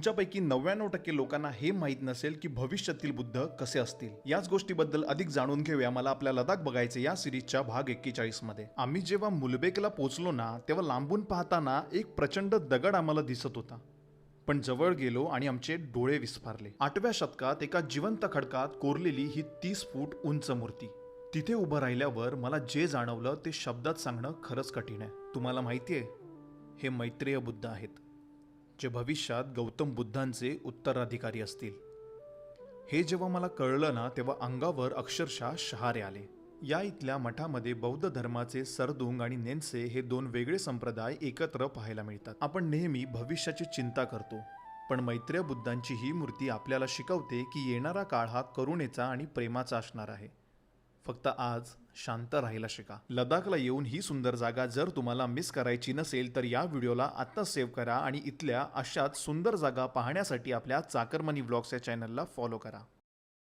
तुमच्यापैकी 99% लोकांना हे माहीत नसेल की भविष्यातील बुद्ध कसे असतील। याच गोष्टीबद्दल अधिक जाणून घेऊया मला आपल्या लडाख बघायचे या सिरीजच्या भाग 41 मध्ये। आम्ही जेव्हा मुलबेकला पोहोचलो ना तेव्हा लांबून पाहताना एक प्रचंड दगड आम्हाला दिसत होता, पण जवळ गेलो आणि आमचे डोळे विस्फारले। 8व्या शतकात एका जिवंत खडकात कोरलेली ही 30 फूट उंच मूर्ती। तिथे उभं राहिल्यावर मला जे जाणवलं ते शब्दात सांगणं खरंच कठीण आहे। तुम्हाला माहितीये, हे मैत्रेय बुद्ध आहेत, जे भविष्यात गौतम बुद्धांचे उत्तराधिकारी असतील। हे जेव्हा मला कळलं ना तेव्हा अंगावर अक्षरशः शहारे आले। या इथल्या मठामध्ये बौद्ध धर्माचे सरदुंग आणि नेन्से हे दोन वेगळे संप्रदाय एकत्र पाहायला मिळतात। आपण नेहमी भविष्याची चिंता करतो, पण मैत्रेय बुद्धांची ही मूर्ती आपल्याला शिकवते की येणारा काळ हा करुणेचा आणि प्रेमाचा असणार आहे। फक्त आज शांत राहायला शिका। लडाखला येऊन ही सुंदर जागा जर तुम्हाला मिस करायची नसेल तर या व्हिडिओला आता सेव्ह करा आणि इथल्या अशाच सुंदर जागा पाहण्यासाठी आपल्या चाकरमानी व्लॉग्स या चॅनलला फॉलो करा।